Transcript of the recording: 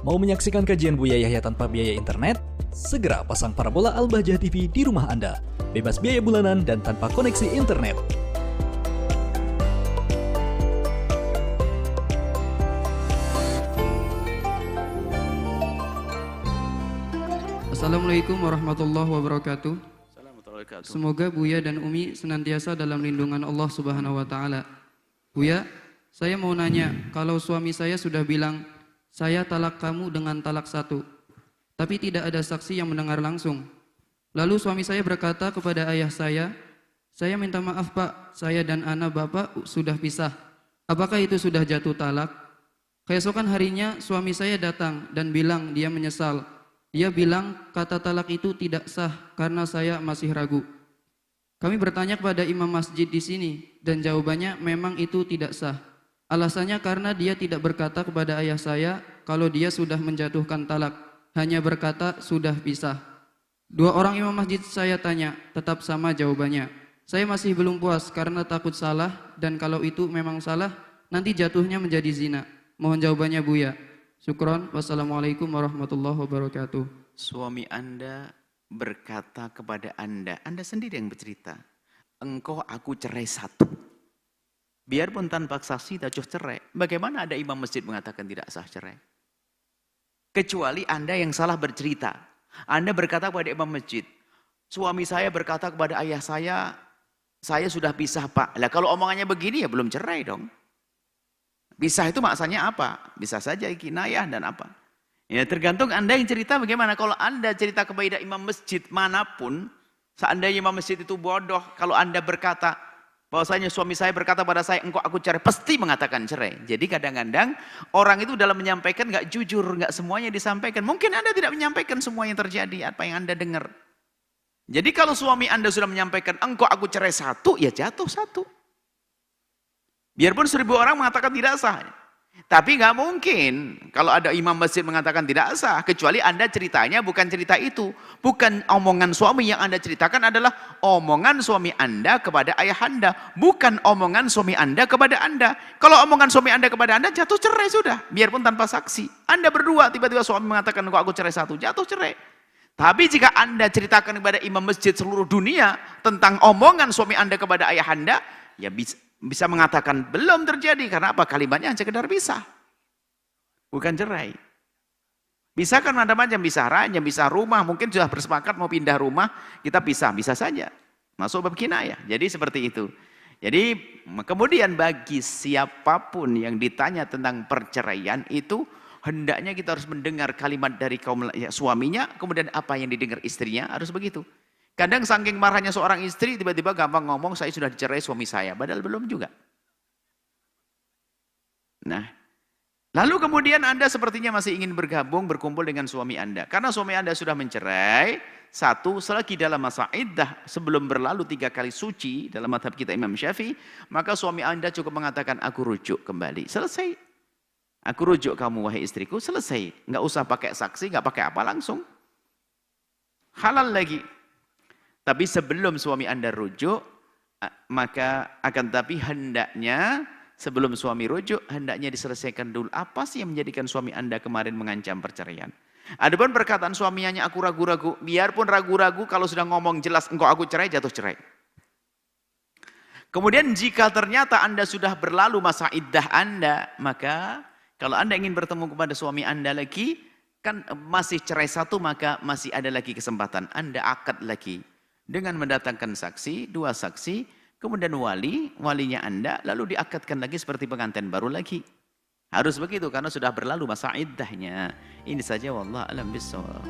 Mau menyaksikan kajian Buya Yahya tanpa biaya internet? Segera pasang parabola Al-Bahjah TV di rumah Anda. Bebas biaya bulanan dan tanpa koneksi internet. Assalamualaikum warahmatullahi wabarakatuh. Semoga Buya dan Umi senantiasa dalam lindungan Allah Subhanahu wa Ta'ala. Buya, saya mau nanya, kalau suami saya sudah bilang, saya talak kamu dengan talak satu, tapi tidak ada saksi yang mendengar langsung. Lalu suami saya berkata kepada ayah saya minta maaf Pak, saya dan anak Bapak sudah pisah. Apakah itu sudah jatuh talak? Keesokan harinya suami saya datang dan bilang dia menyesal. Dia bilang kata talak itu tidak sah karena saya masih ragu. Kami bertanya kepada imam masjid di sini dan jawabannya memang itu tidak sah. Alasannya karena dia tidak berkata kepada ayah saya kalau dia sudah menjatuhkan talak, hanya berkata sudah pisah. Dua orang imam masjid saya tanya, tetap sama jawabannya. Saya masih belum puas karena takut salah dan kalau itu memang salah nanti jatuhnya menjadi zina. Mohon jawabannya Buya. Syukron, wassalamualaikum warahmatullahi wabarakatuh. Suami Anda berkata kepada Anda sendiri yang bercerita, engkau aku cerai satu. Biarpun tanpa saksi tajuh cerai. Bagaimana ada imam masjid mengatakan tidak sah cerai? Kecuali Anda yang salah bercerita. Anda berkata kepada imam masjid, suami saya berkata kepada ayah saya sudah pisah Pak. Lah kalau omongannya begini ya belum cerai dong. Pisah itu maksudnya apa? Bisa saja kinayah dan apa. Ya tergantung Anda yang cerita bagaimana. Kalau Anda cerita kepada imam masjid manapun, seandainya imam masjid itu bodoh, kalau Anda berkata, bahwasanya suami saya berkata pada saya, engkau aku cerai, pasti mengatakan cerai. Jadi kadang-kadang orang itu dalam menyampaikan nggak jujur, nggak semuanya disampaikan. Mungkin Anda tidak menyampaikan semua yang terjadi, apa yang Anda dengar. Jadi kalau suami Anda sudah menyampaikan, engkau aku cerai satu, ya jatuh satu. Biarpun 1000 orang mengatakan tidak sah. Tapi nggak mungkin kalau ada imam masjid mengatakan tidak sah. Kecuali Anda ceritanya bukan cerita itu. Bukan omongan suami yang Anda ceritakan adalah omongan suami Anda kepada ayah Anda. Bukan omongan suami Anda kepada Anda. Kalau omongan suami Anda kepada Anda jatuh cerai sudah. Biarpun tanpa saksi. Anda berdua tiba-tiba suami mengatakan kok aku cerai satu. Jatuh cerai. Tapi jika Anda ceritakan kepada imam masjid seluruh dunia tentang omongan suami Anda kepada ayah Anda, ya bisa mengatakan belum terjadi karena apa? Kalimatnya hanya sekedar pisah, bukan cerai. Bisa kan macam-macam, bisa ranjang, bisa rumah, mungkin sudah bersepakat mau pindah rumah, kita pisah, bisa saja masuk bab kinayah. Jadi seperti itu. Jadi kemudian bagi siapapun yang ditanya tentang perceraian itu hendaknya kita harus mendengar kalimat dari kaum suaminya, kemudian apa yang didengar istrinya, harus begitu. Kadang saking marahnya seorang istri, tiba-tiba gampang ngomong, saya sudah dicerai suami saya. Padahal belum juga. Nah, lalu kemudian Anda sepertinya masih ingin bergabung, berkumpul dengan suami Anda. Karena suami Anda sudah mencerai, satu, selagi dalam masa iddah, sebelum berlalu 3 kali suci, dalam mazhab kita Imam Syafi'i, maka suami Anda cukup mengatakan, aku rujuk kembali. Selesai. Aku rujuk kamu, wahai istriku, selesai. Nggak usah pakai saksi, nggak pakai apa, langsung. Halal lagi. Tapi sebelum suami Anda rujuk, maka akan tapi hendaknya sebelum suami rujuk, hendaknya diselesaikan dulu apa sih yang menjadikan suami Anda kemarin mengancam perceraian. Adapun perkataan suaminya aku ragu-ragu, biarpun ragu-ragu kalau sudah ngomong jelas engkau aku cerai, jatuh cerai. Kemudian jika ternyata Anda sudah berlalu masa iddah Anda, maka kalau Anda ingin bertemu kepada suami Anda lagi, kan masih cerai satu, maka masih ada lagi kesempatan. Anda akad lagi. Dengan mendatangkan saksi, 2 saksi, kemudian walinya Anda, lalu diakadkan lagi seperti pengantin baru lagi. Harus begitu karena sudah berlalu masa iddahnya. Ini saja wallahu a'lam bishawab.